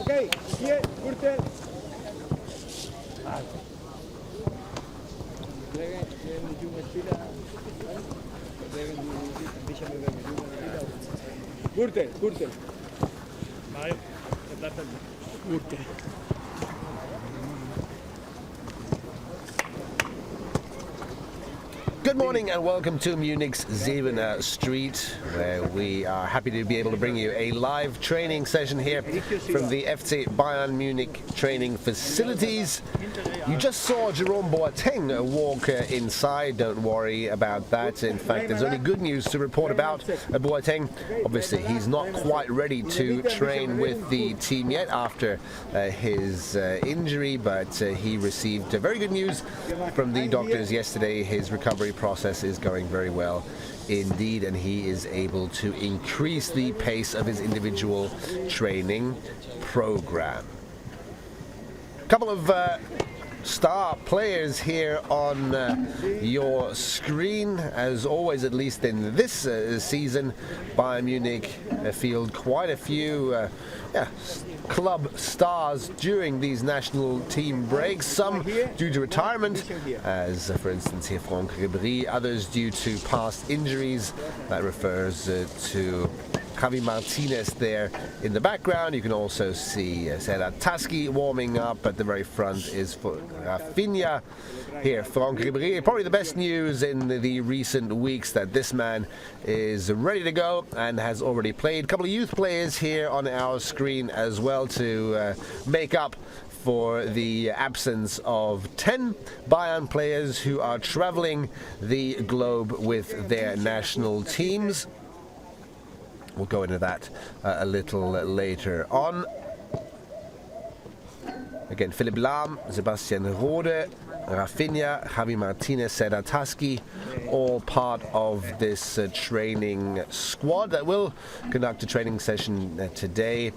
Okay, hier, Gürtel. Gürtel, Gürtel. Nein, der bleibt dann Gürtel. Good morning and welcome to Munich's Säbener Street, where we are happy to be able to bring you a live training session here from the FC Bayern Munich training facilities. You just saw Jerome Boateng walk inside. Don't worry about that. In fact, there's only good news to report about Boateng. Obviously, he's not quite ready to train with the team yet after his injury, but he received very good news from the doctors yesterday. His recovery process is going very well indeed, and he is able to increase the pace of his individual training program. A couple of star players here on your screen, as always, at least in this season. Bayern Munich field quite a few club stars during these national team breaks, some due to retirement, as for instance here Franck Ribéry, others due to past injuries. That refers to Javi Martínez there in the background. You can also see Taski warming up. At the very front is for Rafinha. Here, Franck Ribéry. Probably the best news in the recent weeks that this man is ready to go and has already played. A couple of youth players here on our screen as well to make up for the absence of 10 Bayern players who are traveling the globe with their national teams. We'll go into that a little later on. Again, Philipp Lahm, Sebastian Rode, Rafinha, Javi Martínez, Serdar Taski, all part of this training squad that will conduct a training session today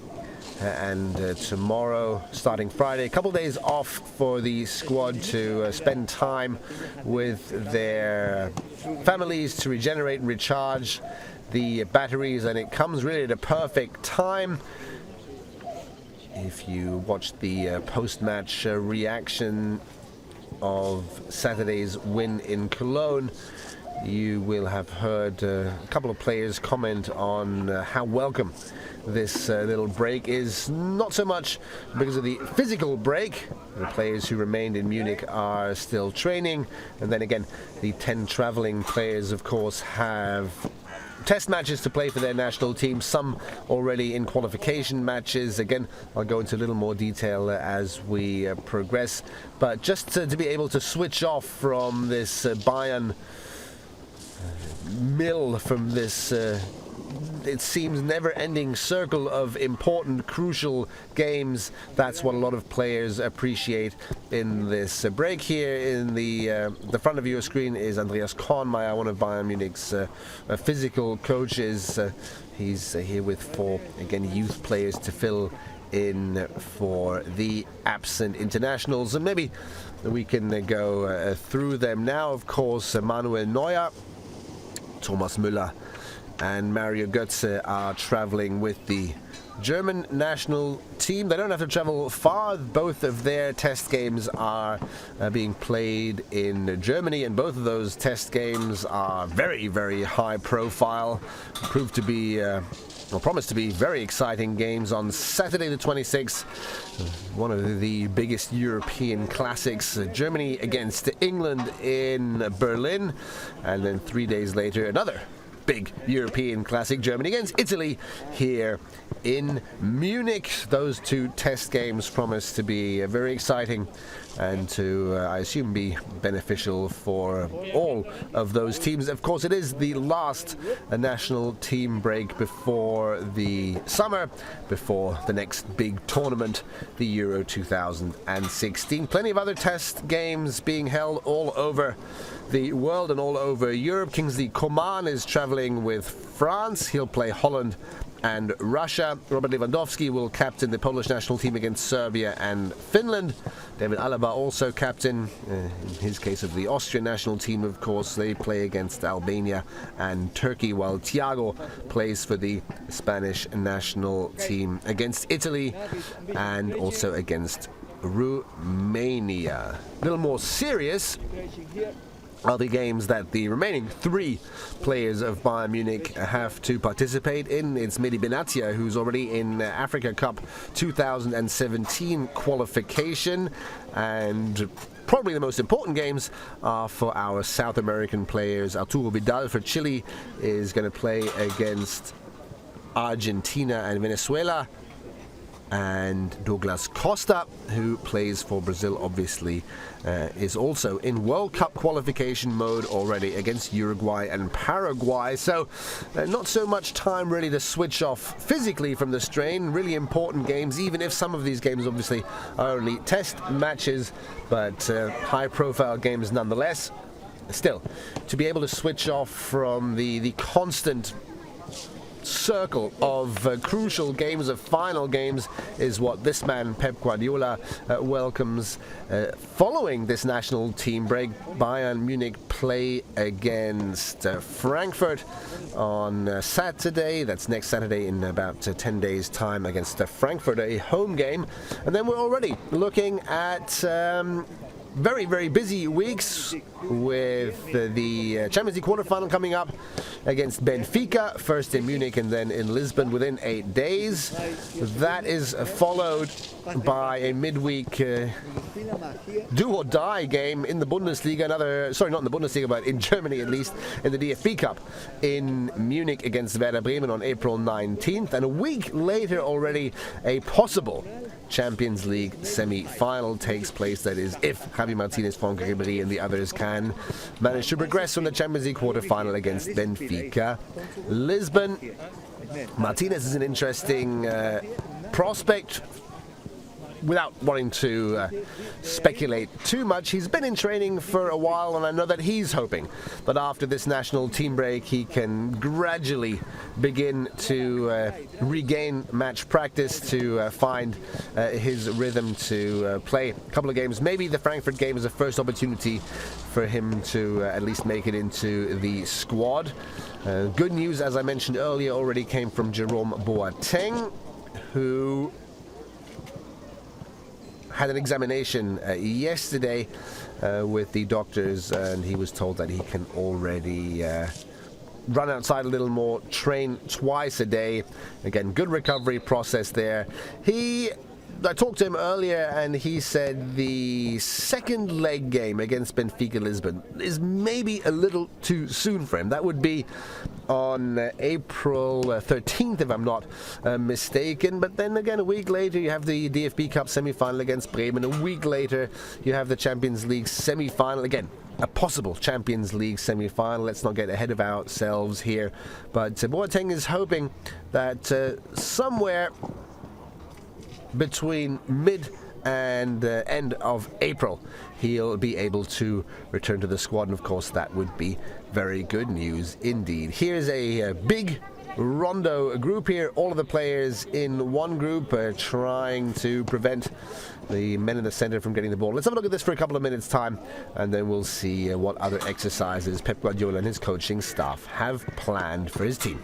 and tomorrow, starting Friday. A couple of days off for the squad to spend time with their families to regenerate and recharge the batteries, and it comes really at a perfect time. If you watched the post-match reaction of Saturday's win in Cologne, you will have heard a couple of players comment on how welcome this little break is. Not so much because of the physical break. The players who remained in Munich are still training, and then again the 10 traveling players of course have test matches to play for their national team, some already in qualification matches. Again, I'll go into a little more detail as we progress, but just to be able to switch off from this Bayern mill, from this it seems never-ending circle of important, crucial games. That's what a lot of players appreciate in this break. Here in the front of your screen is Andreas Kornmeier, one of Bayern Munich's physical coaches. He's here with 4, again, youth players to fill in for the absent internationals. And maybe we can go through them now. Of course, Manuel Neuer, Thomas Müller and Mario Götze are traveling with the German national team. They don't have to travel far. Both of their test games are being played in Germany, and both of those test games are very, very high profile. Proved to be promised to be very exciting games on Saturday the 26th. One of the biggest European classics, Germany against England in Berlin, and then 3 days later another big European classic, Germany against Italy here in Munich. Those 2 test games promise to be very exciting and to, I assume, be beneficial for all of those teams. Of course, it is the last national team break before the summer, before the next big tournament, the Euro 2016. Plenty of other test games being held all over the world and all over Europe. Kingsley Coman is traveling with France. He'll play Holland and Russia. Robert Lewandowski will captain the Polish national team against Serbia and Finland. David Alaba also captain, in his case of the Austrian national team, of course. They play against Albania and Turkey, while Thiago plays for the Spanish national team against Italy and also against Romania. A little more serious are the games that the remaining 3 players of Bayern Munich have to participate in. It's Mehdi Benatia, who's already in Africa Cup 2017 qualification, and probably the most important games are for our South American players. Arturo Vidal for Chile is going to play against Argentina and Venezuela, and Douglas Costa, who plays for Brazil, obviously, is also in World Cup qualification mode already against Uruguay and Paraguay. So not so much time really to switch off physically from the strain. Really important games, even if some of these games obviously are only test matches, but high-profile games nonetheless. Still, to be able to switch off from the constant circle of crucial games, of final games, is what this man Pep Guardiola welcomes. Following this national team break, Bayern Munich play against Frankfurt on Saturday. That's next Saturday in about 10 days time against Frankfurt, a home game. And then we're already looking at very, very busy weeks with the Champions League quarterfinal coming up against Benfica, first in Munich and then in Lisbon within 8 days. That is followed by a midweek do-or-die game in the Bundesliga, not in the Bundesliga, but in Germany at least, in the DFB Cup in Munich against Werder Bremen on April 19th. And a week later already, a possible Champions League semi-final takes place. That is, if Javi Martínez, Franck Ribéry and the others can manage to progress from the Champions League quarter-final against Benfica. Lisbon, Martínez is an interesting prospect. Without wanting to speculate too much, he's been in training for a while, and I know that he's hoping that after this national team break he can gradually begin to regain match practice, to find his rhythm to play a couple of games. Maybe the Frankfurt game is a first opportunity for him to at least make it into the squad. Good news, as I mentioned earlier, already came from Jerome Boateng, who had an examination yesterday with the doctors, and he was told that he can already run outside a little more, train twice a day. Again, good recovery process there. I talked to him earlier, and he said the second leg game against Benfica Lisbon is maybe a little too soon for him. That would be on April 13th, if I'm not mistaken. But then again, a week later, you have the DFB Cup semi-final against Bremen. A week later, you have the Champions League semi-final. Again, a possible Champions League semi-final. Let's not get ahead of ourselves here. But Boateng is hoping that somewhere between mid and end of April he'll be able to return to the squad, and of course that would be very good news indeed. Here's a big Rondo group here, all of the players in one group trying to prevent the men in the center from getting the ball. Let's have a look at this for a couple of minutes time, and then we'll see what other exercises Pep Guardiola and his coaching staff have planned for his team.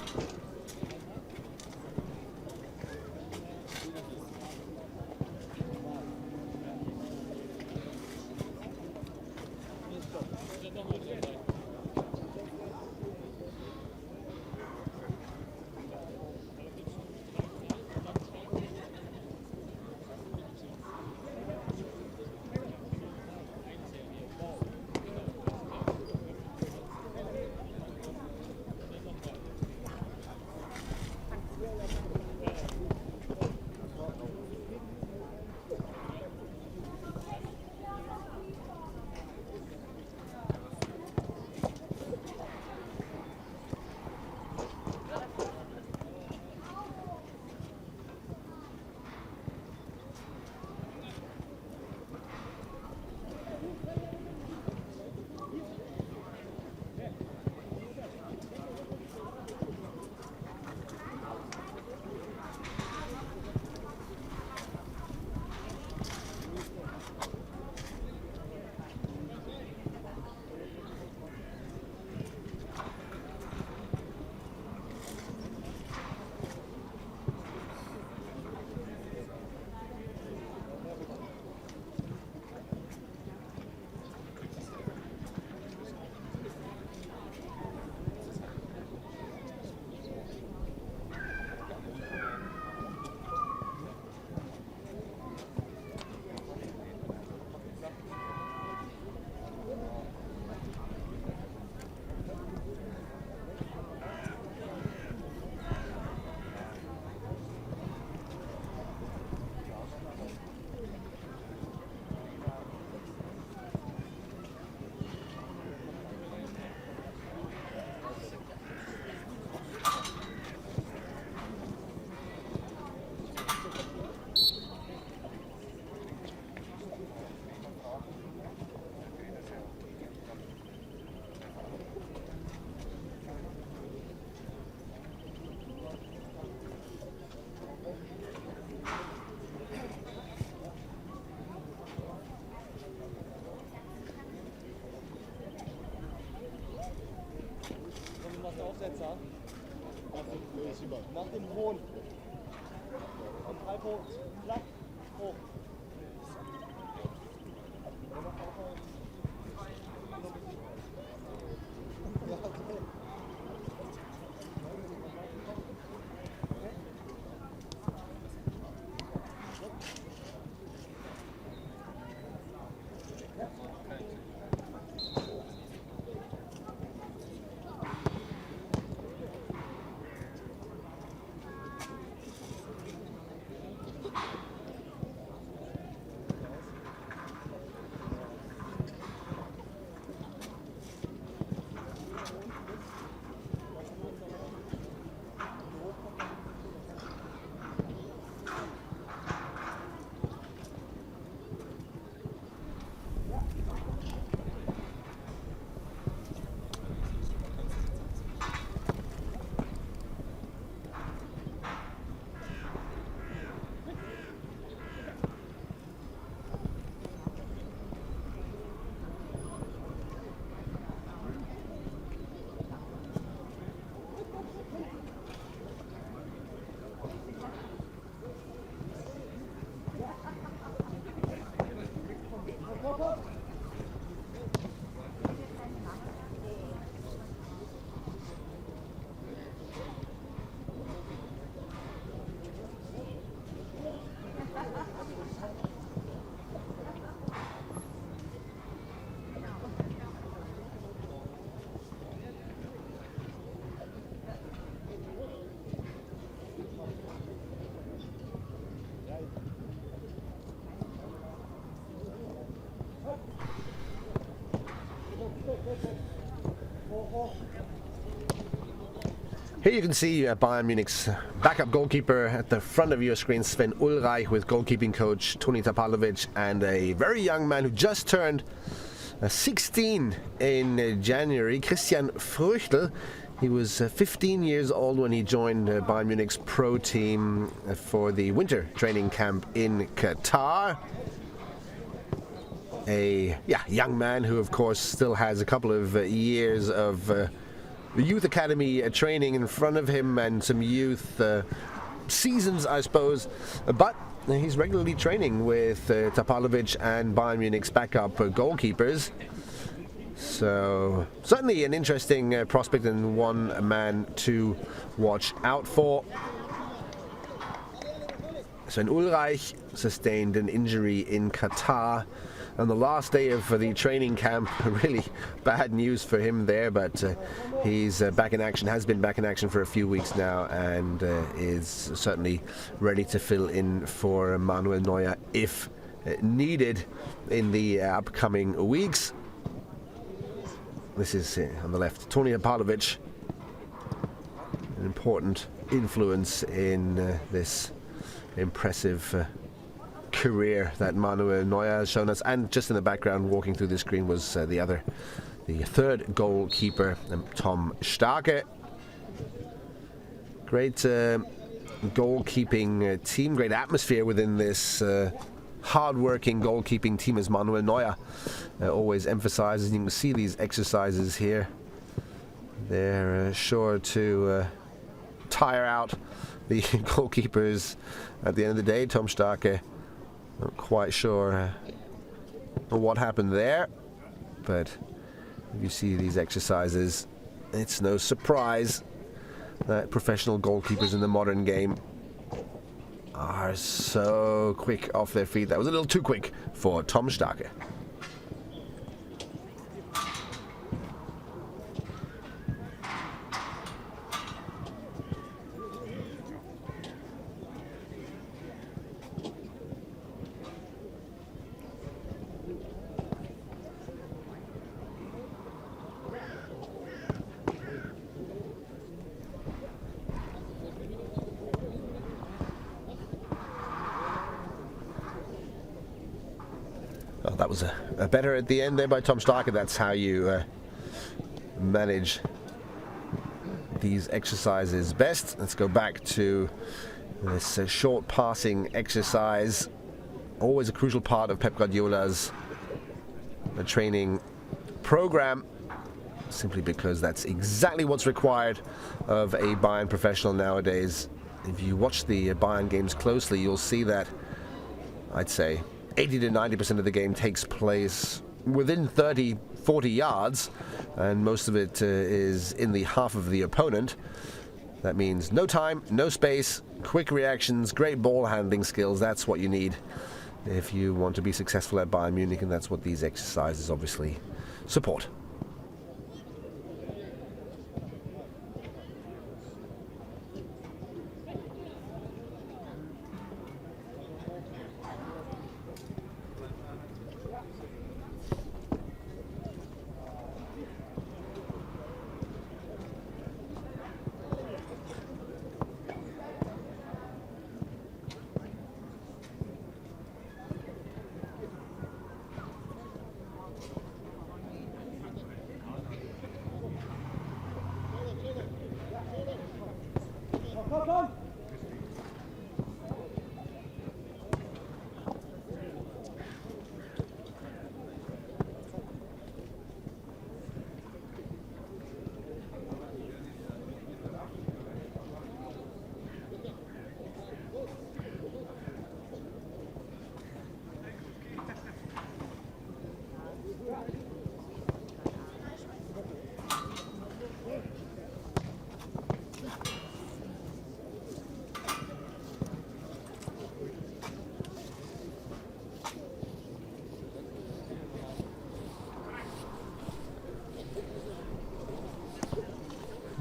Aufsetzer. Nach dem hohen. Und halb hoch. Flach. Hoch. Here you can see Bayern Munich's backup goalkeeper at the front of your screen, Sven Ulreich, with goalkeeping coach Toni Tapalovic, and a very young man who just turned 16 in January, Christian Früchtel. He was 15 years old when he joined Bayern Munich's pro team for the winter training camp in Qatar. A young man who, of course, still has a couple of years of the youth academy training in front of him and some youth seasons, I suppose, but he's regularly training with Tapalovic and Bayern Munich's backup goalkeepers. So certainly an interesting prospect and one man to watch out for. Sven Ulreich sustained an injury in Qatar on the last day of the training camp. Really bad news for him there, but he's back in action, has been back in action for a few weeks now, and is certainly ready to fill in for Manuel Neuer if needed in the upcoming weeks. This is on the left, Toni Tapalovic, an important influence in this impressive career that Manuel Neuer has shown us. And just in the background, walking through the screen, was the third goalkeeper, Tom Starke. Great goalkeeping team, great atmosphere within this hard-working goalkeeping team, as Manuel Neuer always emphasizes. You can see these exercises here. They're sure to tire out the goalkeepers at the end of the day. Tom Starke, not quite sure what happened there, but if you see these exercises, it's no surprise that professional goalkeepers in the modern game are so quick off their feet. That was a little too quick for Tom Starke. Oh, that was a better at the end there by Tom Starke. That's how you manage these exercises best. Let's go back to this short passing exercise. Always a crucial part of Pep Guardiola's training program. simply because that's exactly what's required of a Bayern professional nowadays. If you watch the Bayern games closely, you'll see that I'd say 80 to 90% of the game takes place within 30, 40 yards, and most of it is in the half of the opponent. That means no time, no space, quick reactions, great ball handling skills. That's what you need if you want to be successful at Bayern Munich, and that's what these exercises obviously support.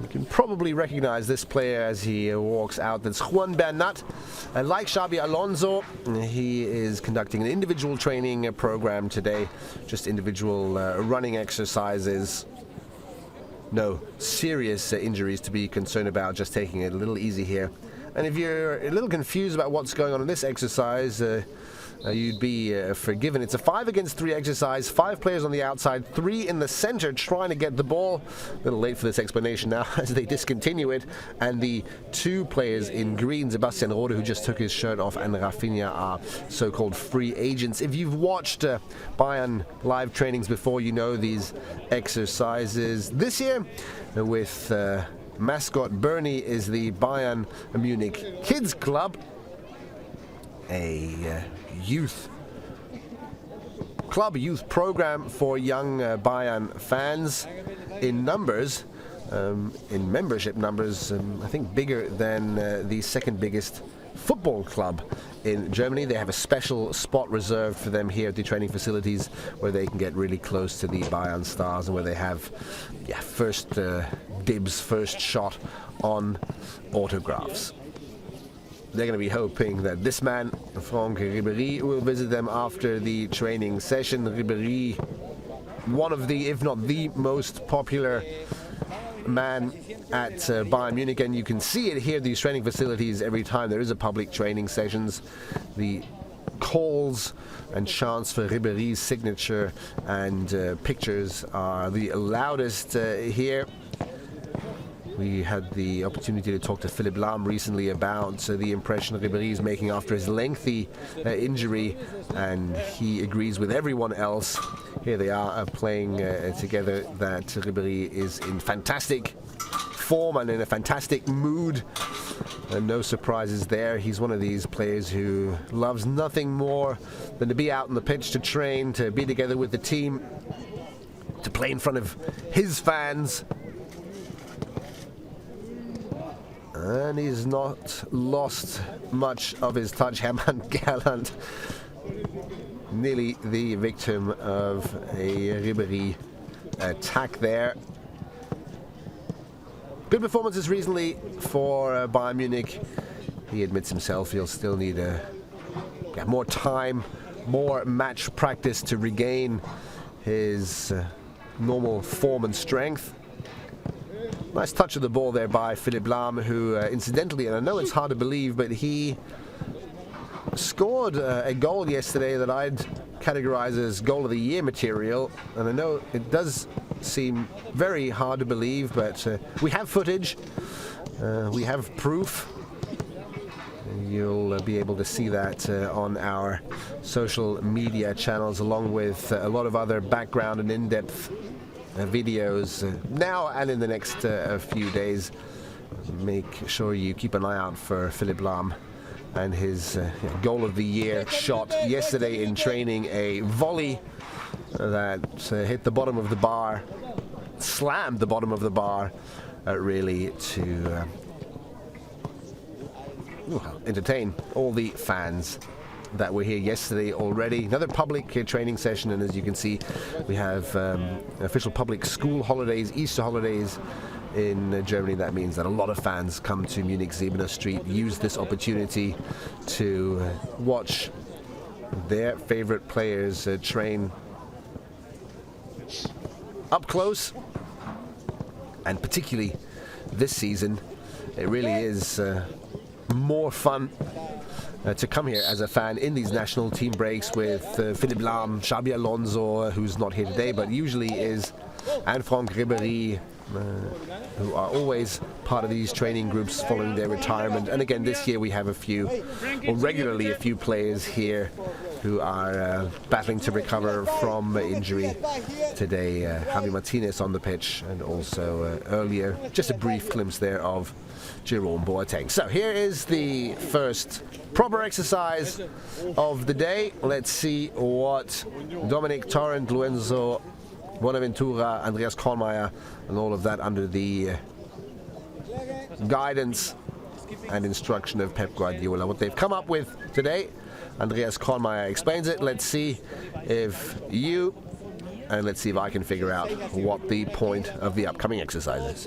You can probably recognize this player as he walks out. That's Juan Bernat. Like Xabi Alonso, he is conducting an individual training program today. Just individual running exercises. No serious injuries to be concerned about, just taking it a little easy here. And if you're a little confused about what's going on in this exercise, you'd be forgiven. It's a 5 against 3 exercise, 5 players on the outside, 3 in the center trying to get the ball. A little late for this explanation now as they discontinue it, and the 2 players in green, Sebastian Rode, who just took his shirt off, and Rafinha, are so-called free agents. If you've watched Bayern live trainings before, you know these exercises. This year with mascot Bernie is the Bayern Munich Kids Club, a youth program for young Bayern fans in numbers, in membership numbers, I think bigger than the second biggest football club in Germany. They have a special spot reserved for them here at the training facilities where they can get really close to the Bayern stars and where they have first dibs, first shot on autographs. They're going to be hoping that this man, Franck Ribéry, will visit them after the training session. Ribéry, one of the, if not the most popular man at Bayern Munich, and you can see it here, these training facilities, every time there is a public training sessions. The calls and chants for Ribéry's signature and pictures are the loudest here. We had the opportunity to talk to Philipp Lahm recently about the impression Ribéry is making after his lengthy injury, and he agrees with everyone else. Here they are playing together, that Ribéry is in fantastic form and in a fantastic mood. And no surprises there. He's one of these players who loves nothing more than to be out on the pitch, to train, to be together with the team, to play in front of his fans. And he's not lost much of his touch. Hermann Gerland, nearly the victim of a Ribéry attack there. Good performances recently for Bayern Munich. He admits himself he'll still need more time, more match practice to regain his normal form and strength. Nice touch of the ball there by Philipp Lahm, who incidentally, and I know it's hard to believe, but he scored a goal yesterday that I'd categorize as goal of the year material. And I know it does seem very hard to believe, but we have footage, we have proof. You'll be able to see that on our social media channels, along with a lot of other background and in-depth videos now and in the next few days. Make sure you keep an eye out for Philipp Lahm and his goal of the year shot yesterday in training, a volley that hit the bottom of the bar, slammed the bottom of the bar, really to entertain all the fans that were here yesterday already. Another public training session, and as you can see, we have official public school holidays, Easter holidays in Germany. That means that a lot of fans come to Munich Säbener Street, use this opportunity to watch their favorite players train up close, and particularly this season, it really is more fun to come here as a fan in these national team breaks with Philipp Lahm, Xabi Alonso, who's not here today but usually is, and Franck Ribéry, who are always part of these training groups following their retirement. And again, this year we have regularly a few players here who are battling to recover from injury. Today, Javi Martínez on the pitch, and also earlier, just a brief glimpse there of Jerome Boateng. So here is the first proper exercise of the day. Let's see what Dominic Torrent, Luenzo Bonaventura, Andreas Kornmeier, and all of that under the guidance and instruction of Pep Guardiola, what they've come up with today. Andreas Kornmeier explains it. Let's see if let's see if I can figure out what the point of the upcoming exercise is.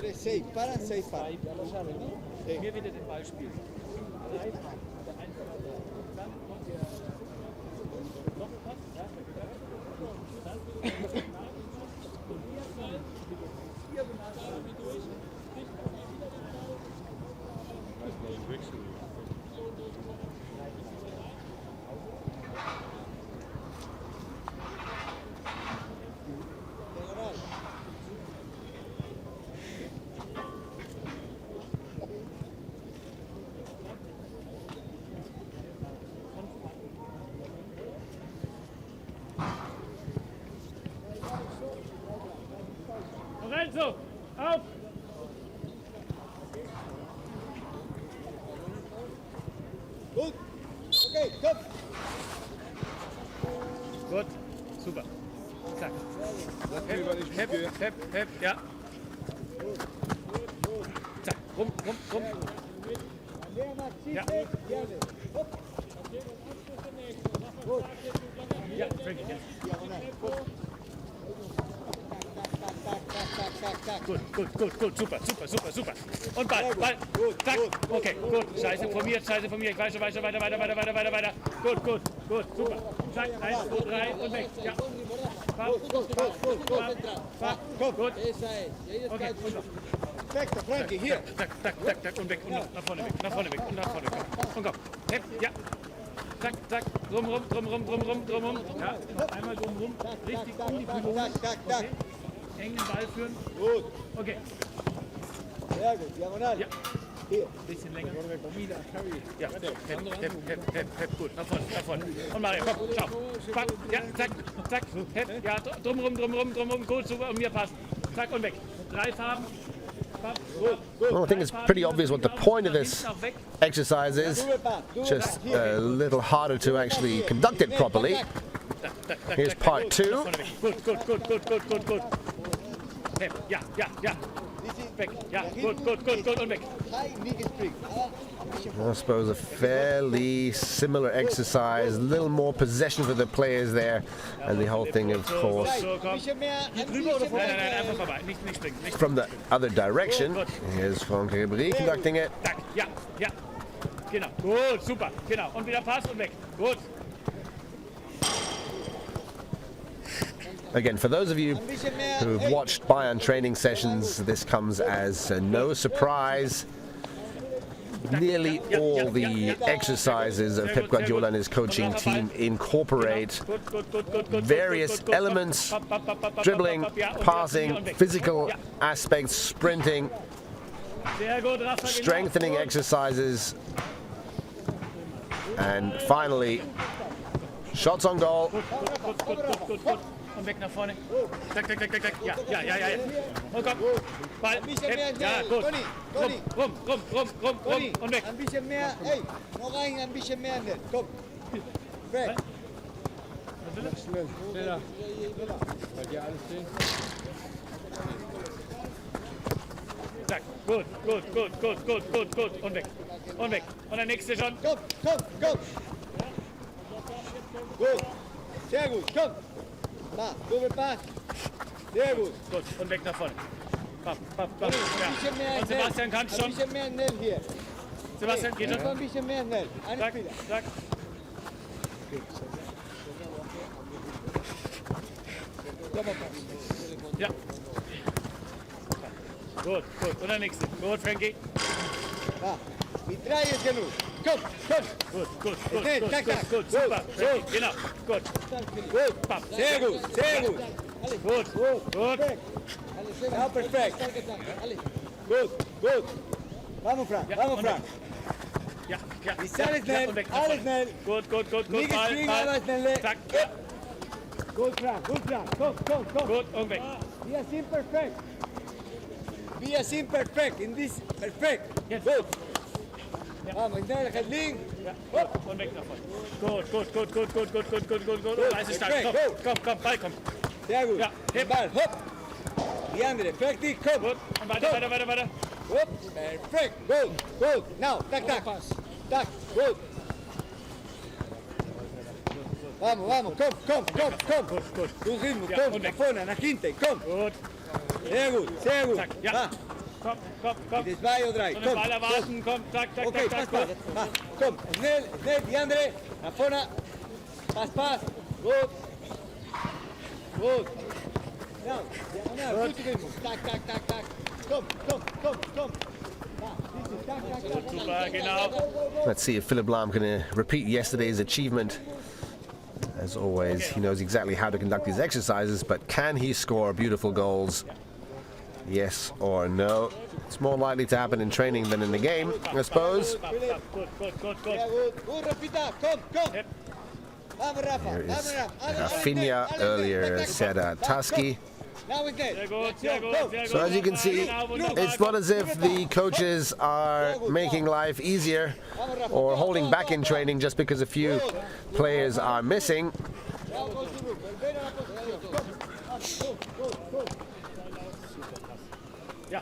So, auf! Gut. Okay, komm. Gut, super. Zack. Hep, ja. Zack, rum. Ja. Ja, Frankie, jetzt. Gut, super. Und Ball. Zack, okay, gut. Scheiße formiert. Ich weiß schon, weiter. Gut, super. Zack, 1, 2, 3 und weg. Ja. Gut. Okay, und noch. Perfekt, Frankie, hier. Zack, und weg. Und nach vorne weg. Und komm. Hep, ja. Zack, drumrum. Ja, einmal drumrum. Richtig um die Pylone. Okay. Engen Ball führen. Gut. Okay. Sehr gut, diagonal. Ja. Hier. Bisschen länger. Ja, Hep, gut. Nach vorne. Und Mario, komm, schau. Ja, zack. Hep, ja, drumrum. Gut, super. Und mir passen. Zack und weg. 3 Farben. Well, I think it's pretty obvious what the point of this exercise is. Just a little harder to actually conduct it properly. Here's part 2. Gut. Hep, ja. Weg, ja, gut und weg. I suppose a fairly similar exercise, a little more possession for the players there, and the whole thing, of course, Nein, einfach vorbei, nicht springen. from the other direction. Here's Franck Ribéry conducting it. Zack, ja, genau, gut, super, genau, und wieder Pass und weg, gut. Again, for those of you who've watched Bayern training sessions, this comes as no surprise. Nearly all the exercises of Pep Guardiola and his coaching team incorporate various elements: dribbling, passing, physical aspects, sprinting, strengthening exercises, and finally, shots on goal. und weg nach vorne. Zack, zack, zack, zack, zack. Ja. Und komm. Ball. Hep. Ja, gut. Rum und weg. Ein bisschen mehr, ey, noch ein bisschen mehr nicht. Komm. Weg. Schneller. Bei dir alles sehen. Zack. Gut. Und weg. Und der nächste schon. Komm. Gut. Sehr gut, komm. Pass, Doppelpass. Sehr gut. Gut. Und weg nach vorne. Papp. Ein bisschen mehr Ja. Und Sebastian kann Ein schon. bisschen mehr schnell hier. Sebastian geht schon. Ein bisschen mehr schnell. Ein Zack, Spieler. zack. Ja. Gut. Und der nächste. Gut, Frankie. Ja. Mit 3 ist genug. Komm. Gut. Zack. Super. Frankie, genau. Gut. Gut. Papp. Sehr gut. Gut. Ja, perfekt. Gut. Vamos, Frank. Ja, Vamos, und Frank. Ja. Ist alles schnell. Und weg nach Alles vorne. schnell. Gut. Nicht springen, aber schnell. Zack. Gut, Frank. Komm. Gut und weg. Wir sind perfekt. In this perfekt. Jetzt. Gut. Vamos, schnell, links. Ja. Und weg nach vorne. Gut. Leise stark. Komm, Ball kommt. Sehr gut. Ja, hep. Ball, hopp. Die andere, fertig, komm. Gut. Und weiter. Hopp. Perfekt. Gut. Now, tac. Gut. Vamos, komm. Gut. Du Ritmo, Ja, komm, und nach weg. vorne, nach hinten, komm. Gut. Sehr gut. Zack. Ja. Komm. Das 2 oder 3, Und den komm. Ball erwarten. Komm, zack. Okay, pass. Komm, schnell, die andere, nach vorne. Pass. Gut. Ja, gut Ritmo. Tac. Komm. Super, genau. Let's see if Philipp Lahm can repeat yesterday's achievement. As always, he knows exactly how to conduct these exercises, but can he score beautiful goals? Yes or no? It's more likely to happen in training than in the game, I suppose. Gut. Sehr gut, Rafita, komm. Vamos, Rafa. There is Rafinha, earlier Serdar Taski. Now it's there. Sehr gut. So as you can see, it's not as if the coaches are making life easier or holding back in training just because a few players are missing. Ja.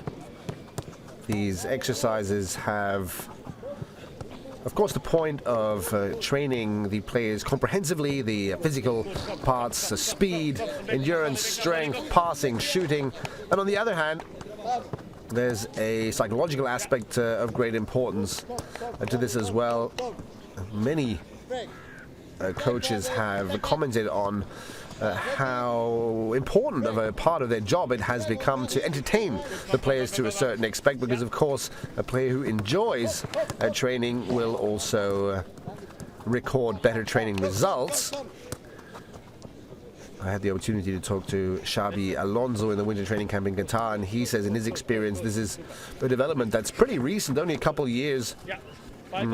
These exercises have, of course, the point of training the players comprehensively, the physical parts, the speed, endurance, strength, passing, shooting. And on the other hand, there's a psychological aspect of great importance to this as well. Many coaches have commented on how important of a part of their job it has become to entertain the players to a certain extent, because of course a player who enjoys training will also record better training results. I had the opportunity to talk to Xabi Alonso in the winter training camp in Qatar, and he says in his experience this is a development that's pretty recent, only a couple of years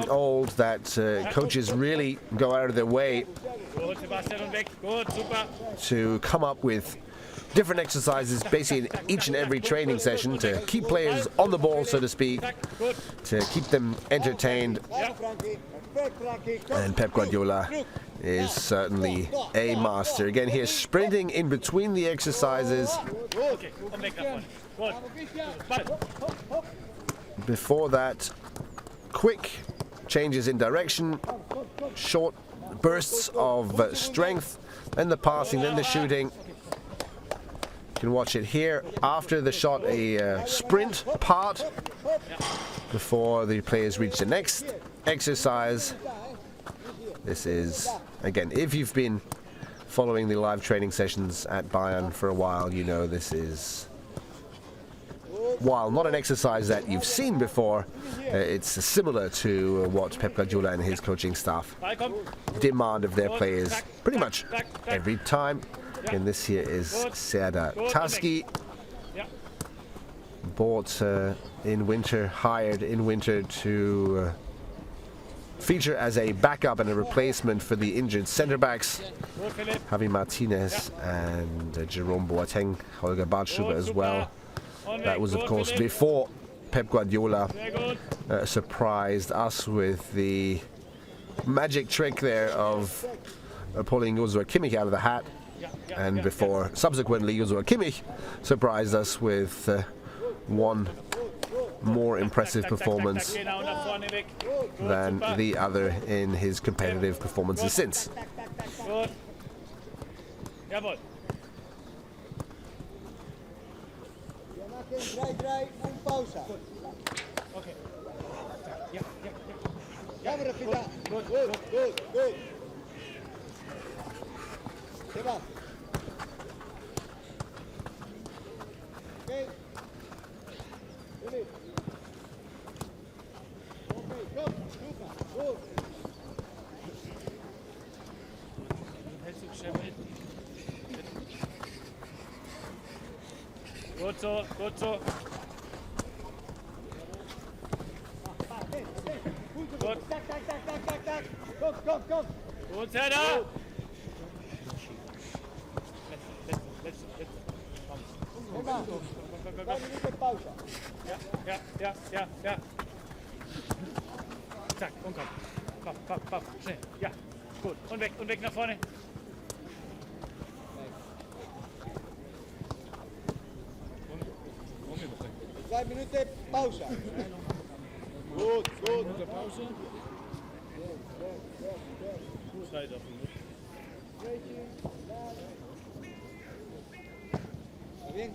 old, that coaches really go out of their way to come up with different exercises basically in each and every training session to keep players on the ball, so to speak, to keep them entertained. And Pep Guardiola is certainly a master. Again, here sprinting in between the exercises. Before that, quick changes in direction, short bursts of strength, then the passing, then the shooting. You can watch it here. After the shot, a sprint part before the players reach the next exercise. This is, again, if you've been following the live training sessions at Bayern for a while, you know this is, while not an exercise that you've seen before, it's similar to what Pep Guardiola and his coaching staff demand of their players pretty much every time. And this here is Serdar Taski, bought in winter, hired in winter to feature as a backup and a replacement for the injured centre backs, Gut, Philipp. Javi Martínez and Jerome Boateng, Holger Badstuber as well. Und That weg. was, of Gut, course, Philipp. before Pep Guardiola Sehr gut. surprised us with the magic trick there of pulling Joshua Kimmich out of the hat, and before subsequently Joshua Kimmich surprised us with one more impressive performance Genau, nach vorne weg. than the other in his competitive performances since. Gut. Jawohl. Wir machen 3-3 und Pause. Okay. Ja, ja, ja. Komm, Rafita. Gut, Gut. Seba. Okay. Philipp. Okay, komm, super, gut. Hältst du gescheit mit? Gut so, gut so. Gut. Tak. Komm. Gut, Serda. Letzte. Seba, 2 Minuten Pause. Ja. Zack, und komm. Schnell. Ja, gut. Und weg nach vorne. 2 Minuten Pause. Gut. Pause. Zeit auf ihn. Bien.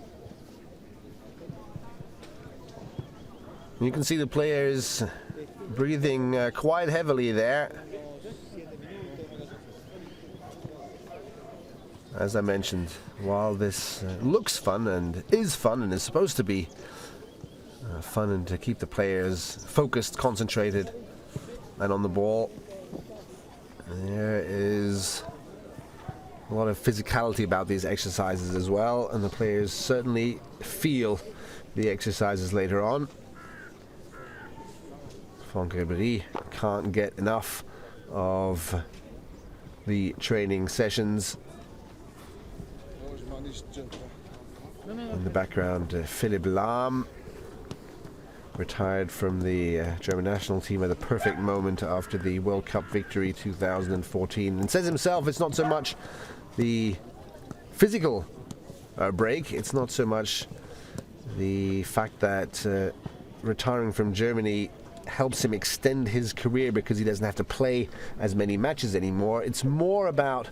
You can see the players breathing quite heavily there. As I mentioned, while this looks fun and is supposed to be fun and to keep the players focused, concentrated and on the ball, there is a lot of physicality about these exercises as well, and the players certainly feel the exercises later on. Franck Ribéry can't get enough of the training sessions. In the background, Philipp Lahm, retired from the German national team at a perfect moment after the World Cup victory 2014, and says himself it's not so much the physical break, it's not so much the fact that retiring from Germany helps him extend his career because he doesn't have to play as many matches anymore. It's more about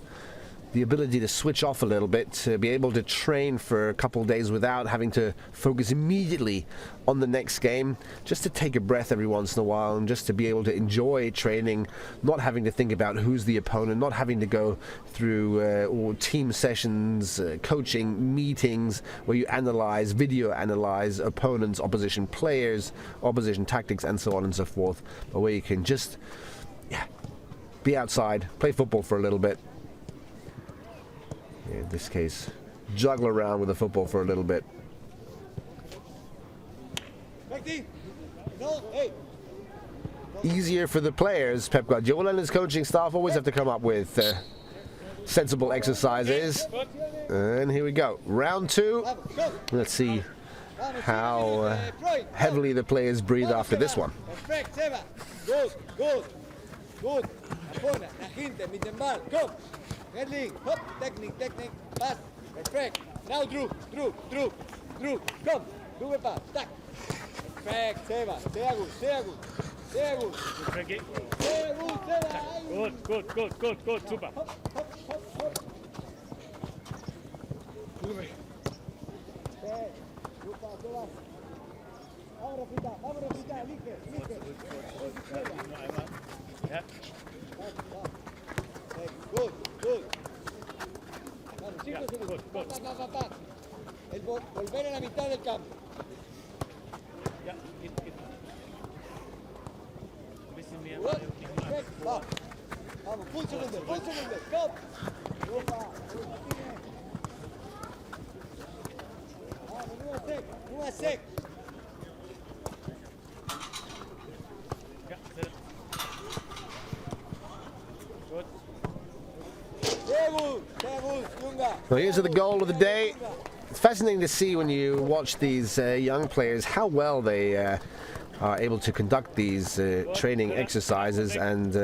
the ability to switch off a little bit, to be able to train for a couple of days without having to focus immediately on the next game, just to take a breath every once in a while and just to be able to enjoy training, not having to think about who's the opponent, not having to go through all team sessions, coaching meetings where you video analyze opponents, opposition players, opposition tactics and so on and so forth, but where you can just be outside, play football for a little bit. In this case, juggle around with the football for a little bit. Easier for the players. Pep Guardiola and his coaching staff always have to come up with sensible exercises. And here we go. Round 2. Let's see how heavily the players breathe after this one. Perfect, Seba. Good. Afona, la gente, mit dem Ball. Komm. Erling, hop, technique, pass. Perfect. Now Drew. Komm, Drew pass. Tack. Perfect, Seba. Sehr gut. Sehr gut, Seba. Gut, super. Vamos, Rafita, elige. Ja. Good. Vamos, 5 segundos. Pa. Volver a la mitad del campo. Ja, geht. Ein bisschen mehr. Perfect. Vamos, full segundo. Komm. Vamos, nueva sec. Ja, Well, here's the goal of the day. It's fascinating to see when you watch these young players how well they are able to conduct these training exercises, and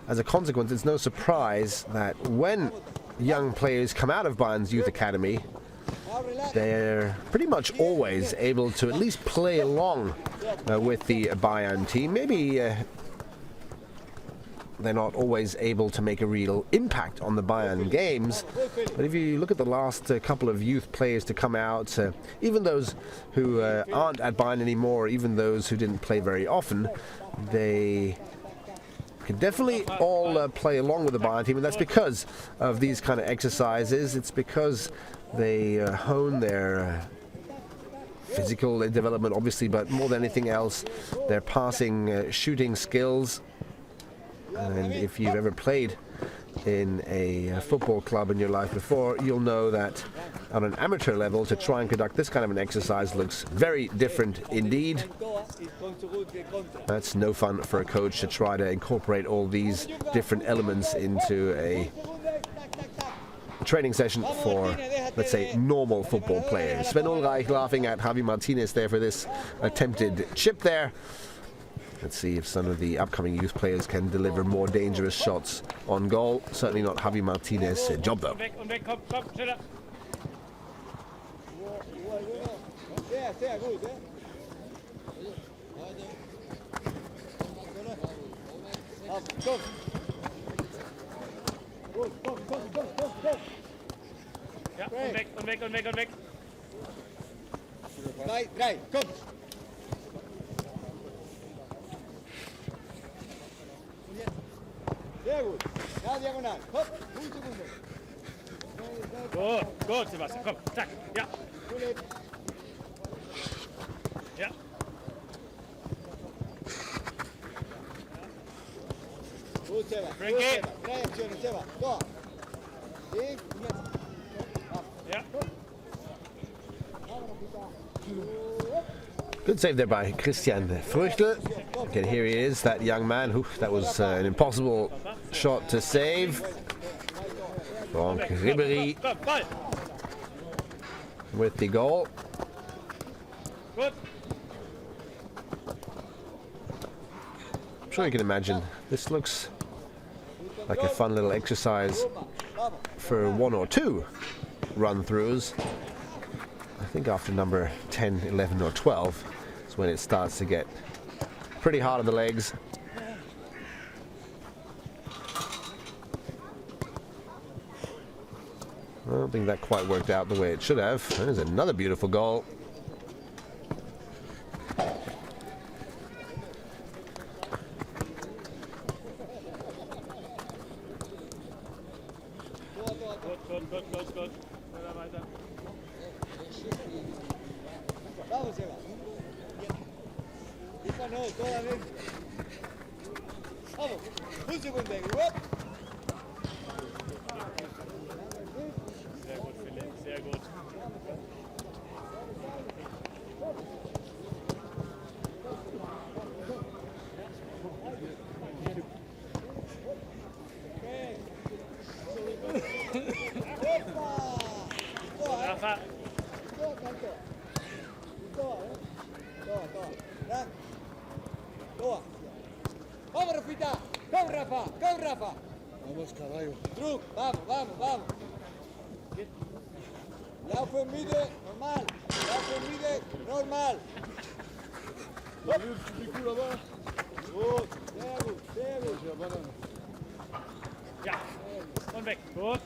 as a consequence, it's no surprise that when young players come out of Bayern's youth academy, they're pretty much always able to at least play along with the Bayern team. Maybe they're not always able to make a real impact on the Bayern games, but if you look at the last couple of youth players to come out, even those who aren't at Bayern anymore, even those who didn't play very often, they can definitely all play along with the Bayern team, and that's because of these kind of exercises. It's because they hone their physical development, obviously, but more than anything else, their passing, shooting skills. And if you've ever played in a football club in your life before, you'll know that on an amateur level, to try and conduct this kind of an exercise looks very different indeed. That's no fun for a coach to try to incorporate all these different elements into a training session for, let's say, normal football players. Sven Ulreich laughing at Javi Martínez there for this attempted chip there. Let's see if some of the upcoming youth players can deliver more dangerous shots on goal. Certainly not Javi Martínez' job, though. Ja, und weg. Drei, komm. Sehr gut. Ja, diagonal. Hopp, Gut, Sebastian, komm, zack, ja. Ja. Gut, Seba. Frankie. Drei Aktionen, Seba. Tor. Sí. Ja. Good save there by Christian Früchtel. Again, here he is, that young man. That was an impossible shot to save. Franck Ribéry with the goal. Good. I'm sure you can imagine this looks like a fun little exercise for one or two run-throughs. I think after number 10, 11 or 12 is when it starts to get pretty hard on the legs. I don't think that quite worked out the way it should have. There's another beautiful goal. Gut. Weiter. Vamos, Seba. Esta no, toda vez. Vamos. Un segundo, Hup. Sehr gut, Philipp, sehr gut. Rafa. Vamos, Rafita. Go, Rafa. Go, Rafa. Vamos, caballo. Druck. Vamos. Laufe in Mitte. Normal. Laufe in Mitte. Normal. Gut. Sehr gut. Ja, und weg. Gut.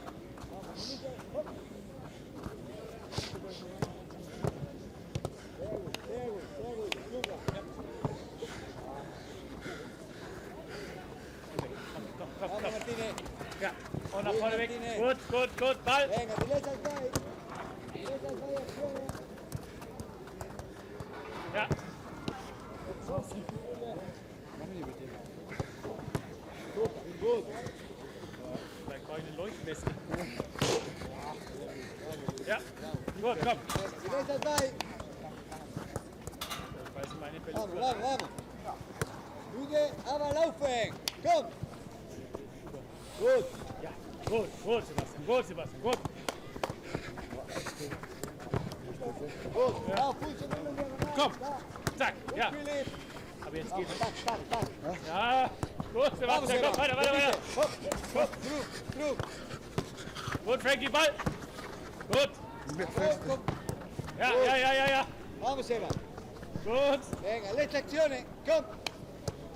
Komm. Ja, und nach vorne weg. Gut. Ball. Venga, derecha al Bay. Acción. Ja. Gut. Vielleicht brauche ich eine Leuchtweste. Ja, gut, komm. Derecha al Bay. Ich weiß meine Bälle. Vamos. Lüge, aber laufen. Komm. Gut. Ja, gut, Sebastian. Gut. Gut, ja, Fuß in den Diagonal. Komm, zack, ja. Philipp. Aber jetzt geht es. Tak, tak, tak. Ja, gut, Sebastian, komm, weiter, weiter, weiter. Hopp, hopp, Druck. Gut, Frankie, Ball. Gut. Komm, Ja. vamos, Seba. Gut. Venga, le aczione, komm.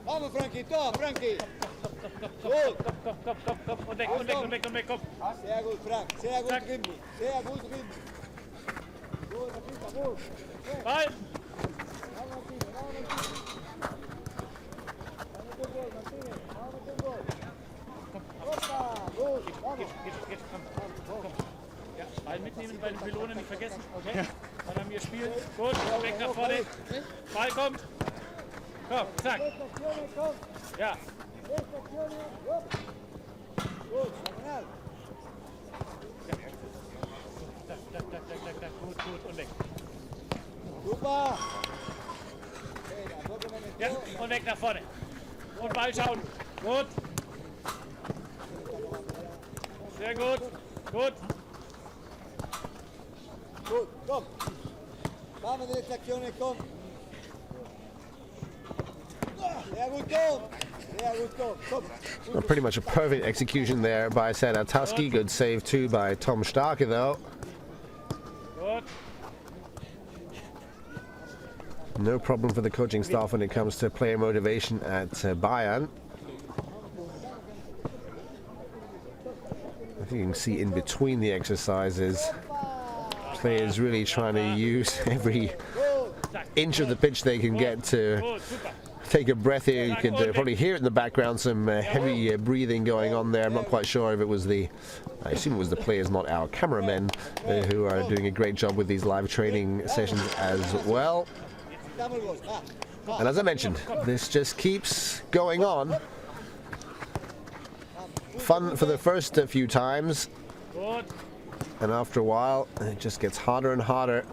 Vamos, Frankie, toma, Frankie. Gut. Komm. Und weg, komm. Sehr gut, Frank. Sehr gut, Zack. Rimbi. Sehr gut, Rimbi. Gut, Rapita, gut. Ball. Vamos, Martínez, vamos, Martínez. Vamos con gol, Martínez. Vamos con gol. Opa, gut, vamos. Geht, komm. Ja, Ball mitnehmen, bei den Pylonen nicht vergessen. Okay. Dann haben wir Spiel. Gut, weg nach vorne. Ball kommt. Komm, zack. Aczione, komm. Ja. Aczione, hopp. Gut, diagonal. Zack. Gut. Und weg. Super. Venga, poco me Ja, metió. und weg nach vorne. Und Ball schauen. Gut. Sehr gut. Gut, komm. Vamos de esta acción, komm. Sehr gut, komm. Well, pretty much a perfect execution there by Säbener Straße. Good save too by Tom Starke though. Gut. No problem for the coaching staff when it comes to player motivation at Bayern. I think you can see in between the exercises, players really trying to use every inch of the pitch they can get to Gut, super. take a breath here. You could probably hear it in the background, some heavy breathing going on there. I'm not quite sure if it was I assume it was the players, not our cameramen, who are doing a great job with these live training sessions as well. And as I mentioned, this just keeps going on. Fun for the first few times, Gut. and after a while, it just gets harder and harder.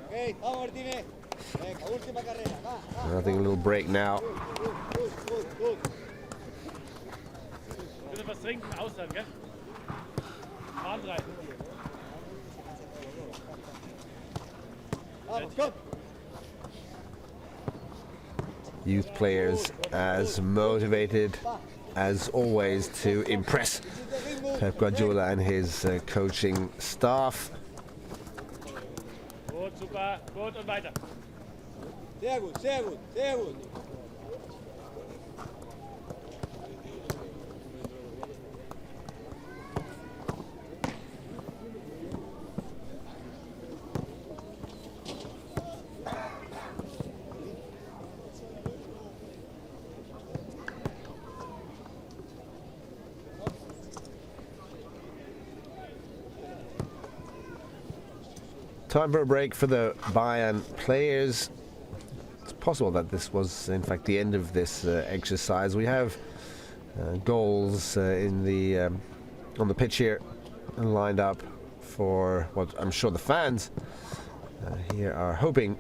Okay, vamos, Martínez. Venga, última carrera. Va. I think a little break now. Gut. Bitte was trinken, ausland, gell? Fahren rein. Vamos, komm. Youth players as motivated as always to impress Pep Guardiola and his coaching staff. Gut, super. Gut und weiter. Sehr gut. Time for a break for the Bayern players. It's possible that this was in fact the end of this exercise. We have goals in the on the pitch here lined up for what I'm sure the fans here are hoping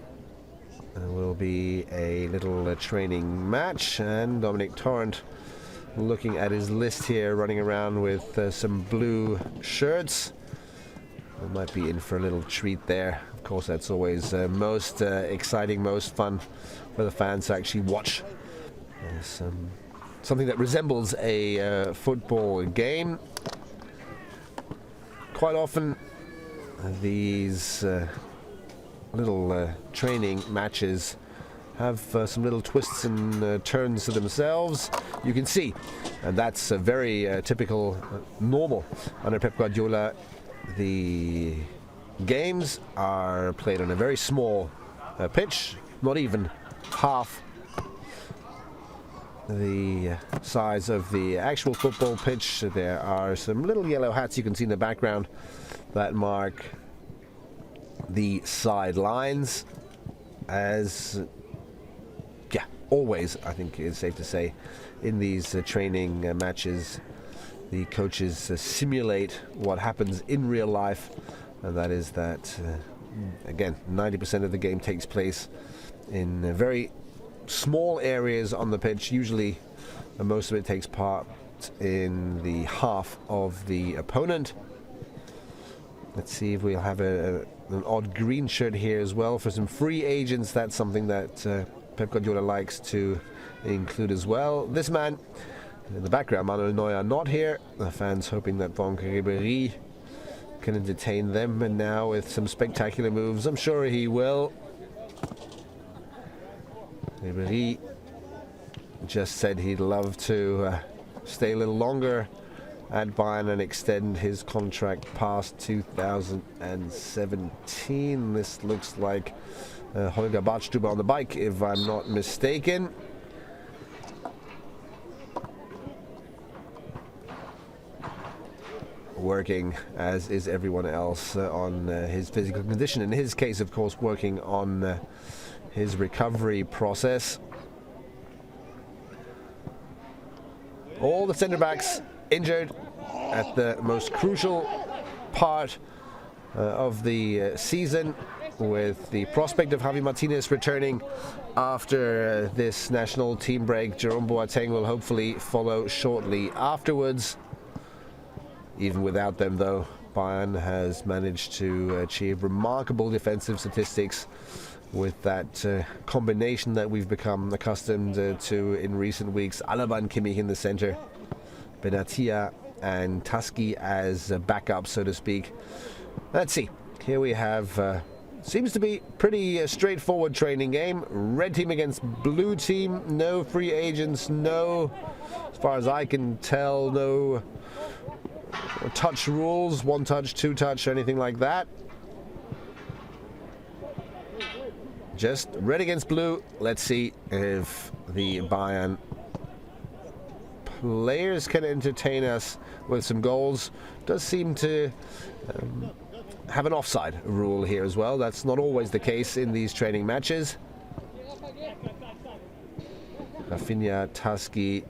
will be a little training match. And Dominic Torrent, looking at his list here, running around with some blue shirts. We might be in for a little treat there. Of course, that's always most exciting, most fun for the fans to actually watch something that resembles a football game. Quite often, these little training matches have some little twists and turns to themselves. You can see, and that's very typical, normal under Pep Guardiola. The games are played on a very small pitch, not even half the size of the actual football pitch. There are some little yellow hats you can see in the background that mark the sidelines. As always, I think it's safe to say, in these training matches, the coaches simulate what happens in real life, and that is that, again, 90% of the game takes place in very small areas on the pitch, usually and most of it takes part in the half of the opponent. Let's see if we'll have an odd green shirt here as well for some free agents. That's something that Pep Guardiola likes to include as well. This man in the background, Manuel Neuer, not here. The fans hoping that Franck Ribéry can entertain them, and now with some spectacular moves, I'm sure he will. Ribéry just said he'd love to stay a little longer at Bayern and extend his contract past 2017. This looks like Holger Badstuber on the bike, if I'm not mistaken. Working, as is everyone else, on his physical condition. In his case, of course, working on his recovery process. All the centre backs injured at the most crucial part of the season, with the prospect of Javi Martínez returning after this national team break. Jerome Boateng will hopefully follow shortly afterwards. Even without them, though, Bayern has managed to achieve remarkable defensive statistics with that combination that we've become accustomed to in recent weeks. Alaba and Kimmich in the center, Benatia and Tusky as a backup, so to speak. Let's see. Here we have, seems to be pretty straightforward training game. Red team against blue team. No free agents. No, as far as I can tell, no touch rules. 1 touch, 2 touch, or anything like that. Just red against blue. Let's see if the Bayern players can entertain us with some goals. Does seem to have an offside rule here as well. That's not always the case in these training matches. Rafinha, Tusky,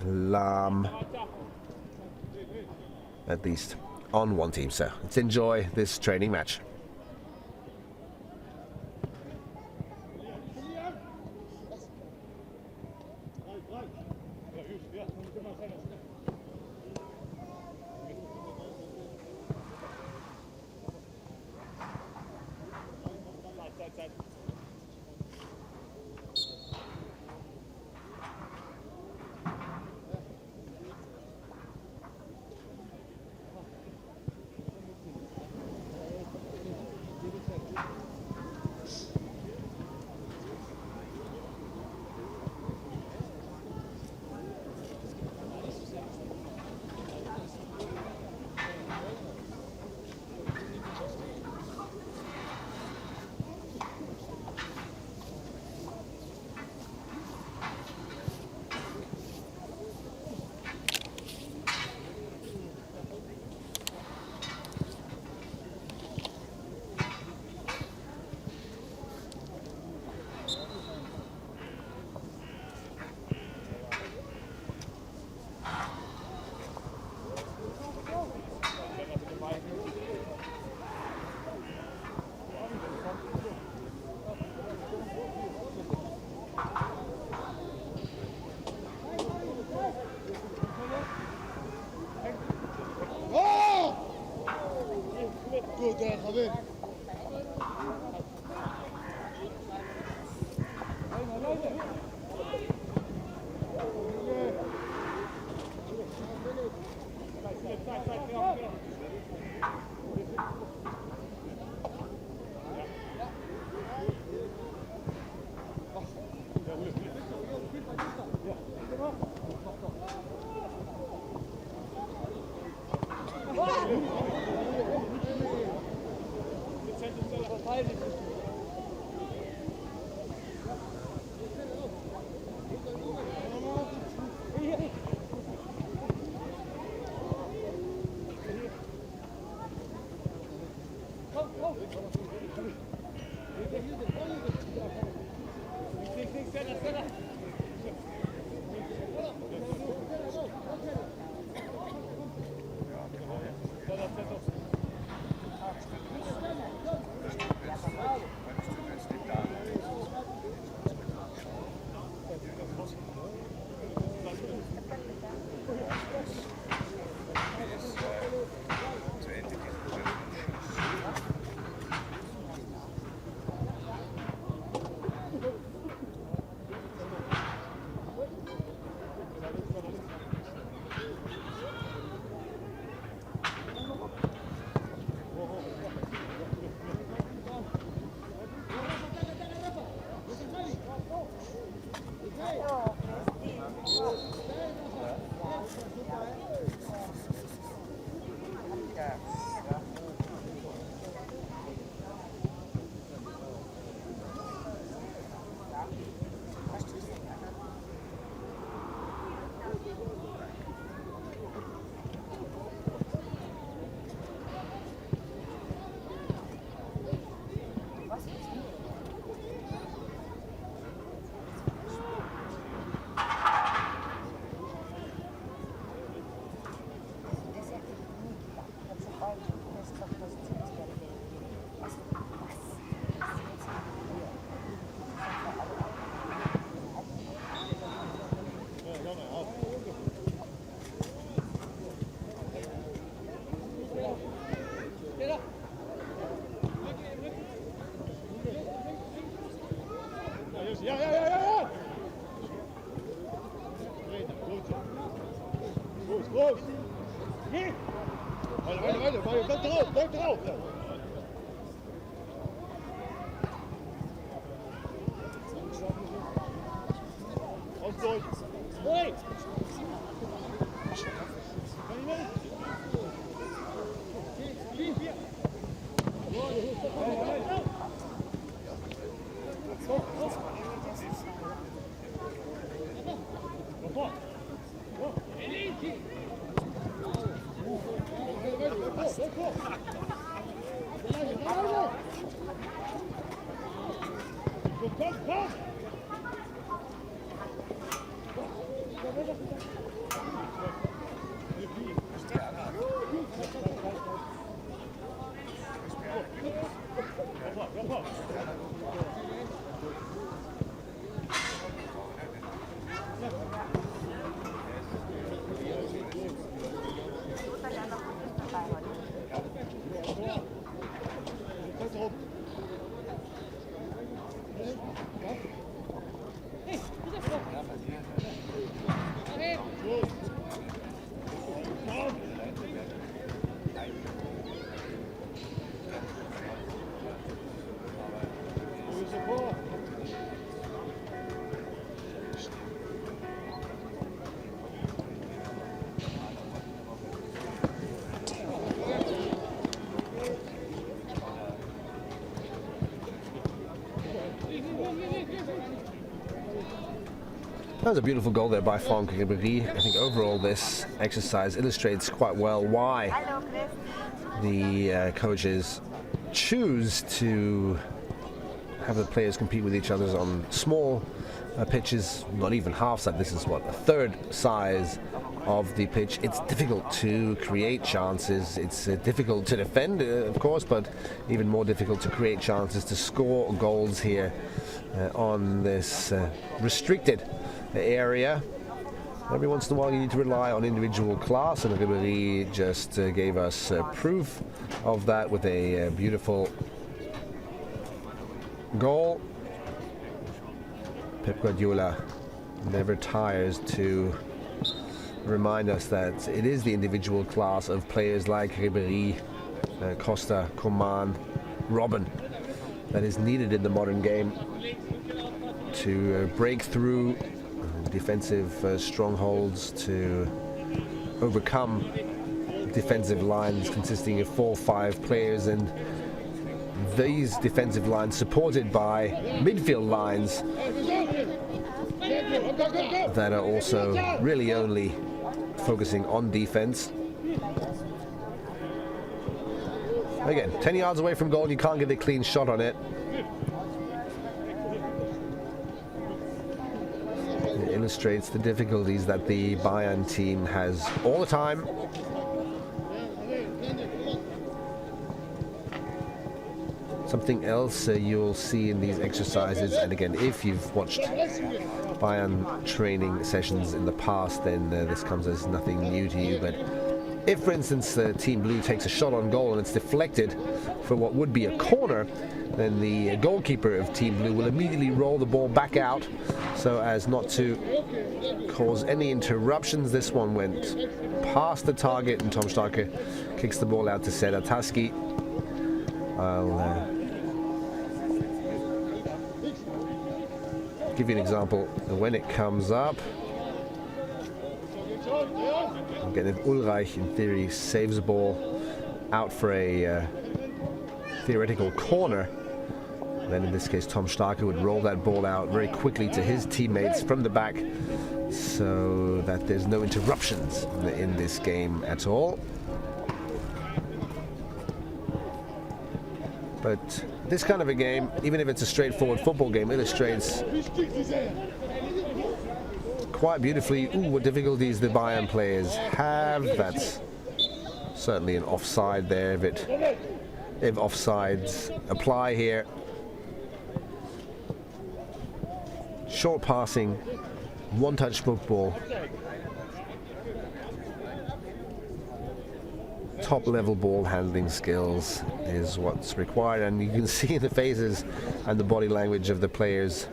Lahm, at least on one team. So let's enjoy this training match. That was a beautiful goal there by Franck Ribéry. I think overall this exercise illustrates quite well why the coaches choose to have the players compete with each other on small pitches, not even half size. This is what, a third size of the pitch. It's difficult to create chances. It's difficult to defend, of course, but even more difficult to create chances, to score goals here on this restricted area. Every once in a while you need to rely on individual class, and Ribéry just gave us proof of that with a beautiful goal. Pep Guardiola never tires to remind us that it is the individual class of players like Ribéry, Costa, Coman, Robben that is needed in the modern game to break through defensive strongholds, to overcome defensive lines consisting of 4 or 5 players, and these defensive lines supported by midfield lines that are also really only focusing on defense. Again, 10 yards away from goal, you can't get a clean shot on it. It illustrates the difficulties that the Bayern team has all the time. Something else you'll see in these exercises, and again, if you've watched Bayern training sessions in the past, then this comes as nothing new to you, but if, for instance, Team Blue takes a shot on goal and it's deflected for what would be a corner, then the goalkeeper of Team Blue will immediately roll the ball back out so as not to cause any interruptions. This one went past the target, and Tom Starke kicks the ball out to Serdar Taski. I'll give you an example. When it comes up, again, if Ulreich in theory saves the ball out for a theoretical corner. Then in this case Tom Starke would roll that ball out very quickly to his teammates from the back so that there's no interruptions in this game at all. But this kind of a game, even if it's a straightforward football game, illustrates quite beautifully what difficulties the Bayern players have. That's certainly an offside there if offsides apply here. Short passing, one-touch football, top-level ball handling skills is what's required, and you can see in the faces and the body language of the players,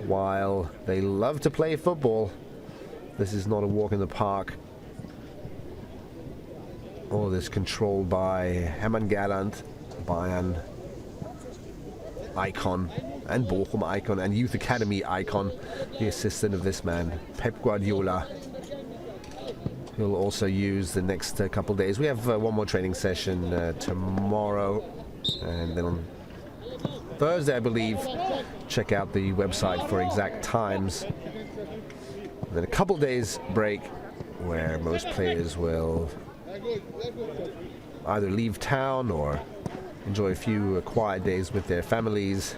while they love to play football, this is not a walk in the park. All this controlled by Hermann Gerland, Bayern icon, and Bochum icon, and Youth Academy icon, the assistant of this man, Pep Guardiola. He'll also use the next couple of days. We have one more training session tomorrow, and then on Thursday, I believe, check out the website for exact times. And then a couple of days break where most players will either leave town or enjoy a few quiet days with their families.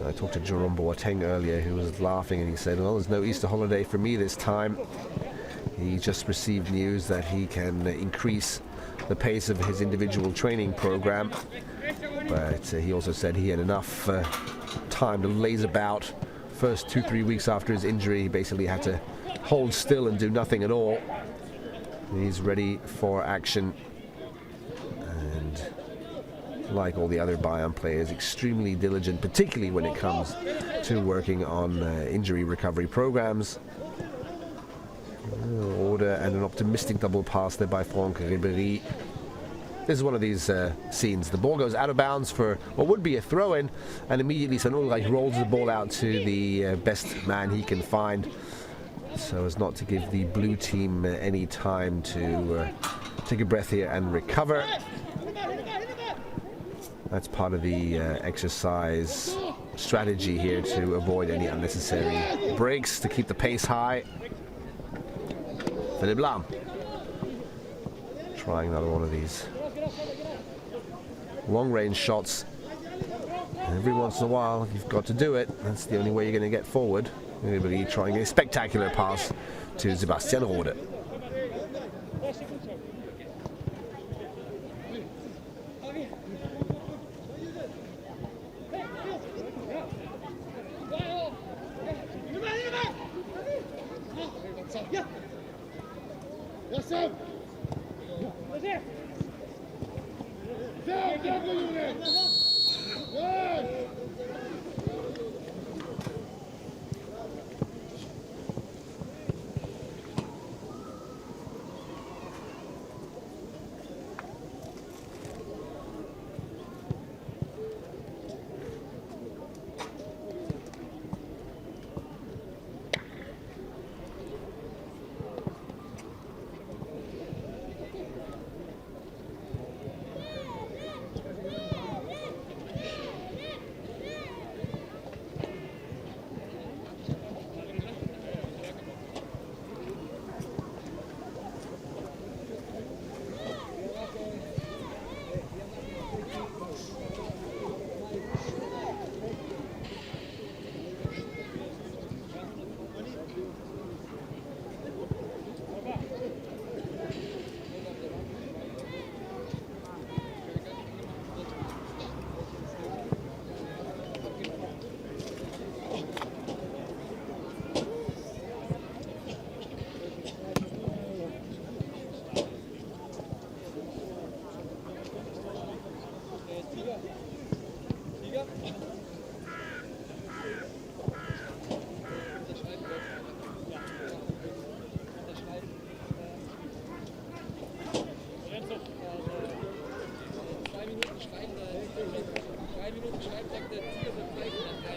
I talked to Jerome Boateng earlier, who was laughing, and he said, well, there's no Easter holiday for me this time. He just received news that he can increase the pace of his individual training program, but he also said he had enough time to laze about. First 2-3 weeks after his injury, he basically had to hold still and do nothing at all. He's ready for action, and like all the other Bayern players, extremely diligent, particularly when it comes to working on injury recovery programs. Order and an optimistic double pass there by Franck Ribéry. This is one of these scenes. The ball goes out of bounds for what would be a throw-in, and immediately St. Ulreich rolls the ball out to the best man he can find, so as not to give the blue team any time to take a breath here and recover. That's part of the exercise strategy here, to avoid any unnecessary breaks, to keep the pace high. Philipp Lahm trying another one of these long-range shots. Every once in a while, you've got to do it. That's the only way you're going to get forward. Everybody trying a spectacular pass to Sebastian Rode.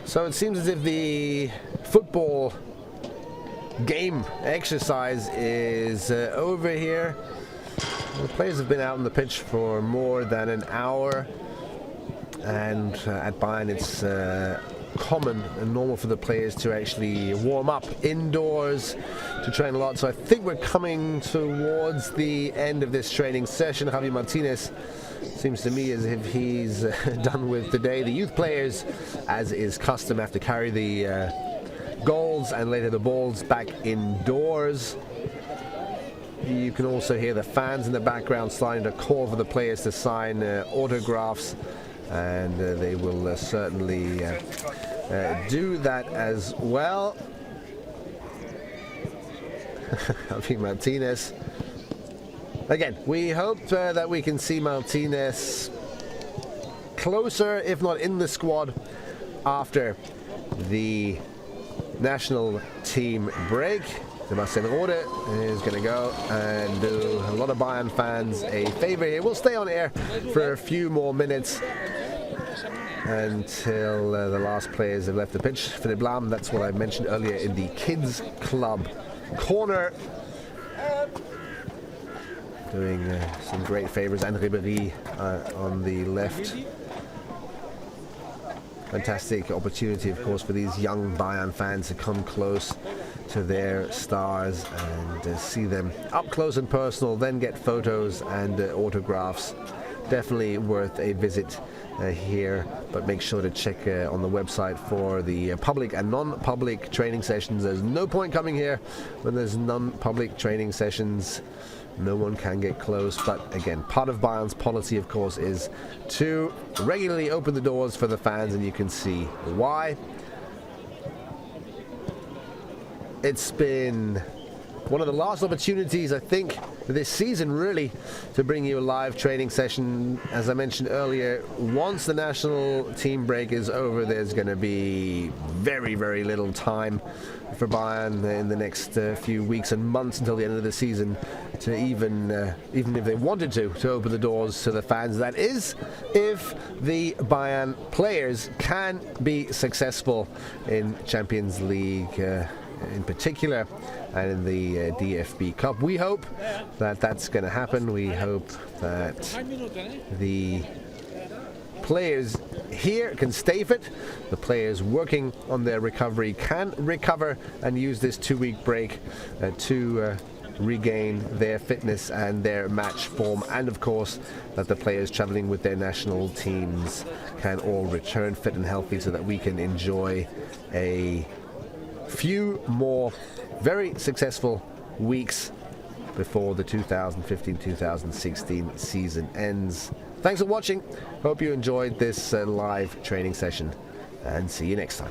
So it seems as if the football game exercise is over here. The players have been out on the pitch for more than an hour, and at Bayern it's common and normal for the players to actually warm up indoors to train a lot. So I think we're coming towards the end of this training session. Javi Martínez seems to me as if he's done with today. The youth players, as is custom, have to carry the goals and later the balls back indoors. You can also hear the fans in the background starting to call for the players to sign autographs, and they will certainly do that as well. Javi Martínez. Again, we hope that we can see Martínez closer, if not in the squad, after the national team break. Kapitän Oder is going to go and do a lot of Bayern fans a favor here. We'll stay on air for a few more minutes until the last players have left the pitch. Philipp Lahm, that's what I mentioned earlier in the kids club corner, doing some great favors, and Ribéry on the left. Fantastic opportunity, of course, for these young Bayern fans to come close to their stars and see them up close and personal, then get photos and autographs. Definitely worth a visit here, but make sure to check on the website for the public and non-public training sessions. There's no point coming here when there's non-public training sessions. No one can get close, but again, part of Bayern's policy, of course, is to regularly open the doors for the fans, and you can see why. It's been one of the last opportunities, I think, this season, really, to bring you a live training session. As I mentioned earlier, once the national team break is over, there's going to be very, very little time for Bayern in the next few weeks and months until the end of the season to even if they wanted to open the doors to the fans. That is, if the Bayern players can be successful in Champions League in particular, and in the DFB Cup. We hope that that's going to happen. We hope that the players here can stay fit. The players working on their recovery can recover and use this 2-week break to regain their fitness and their match form, and of course that the players traveling with their national teams can all return fit and healthy so that we can enjoy a few more very successful weeks before the 2015-2016 season ends. Thanks for watching. Hope you enjoyed this live training session, and see you next time.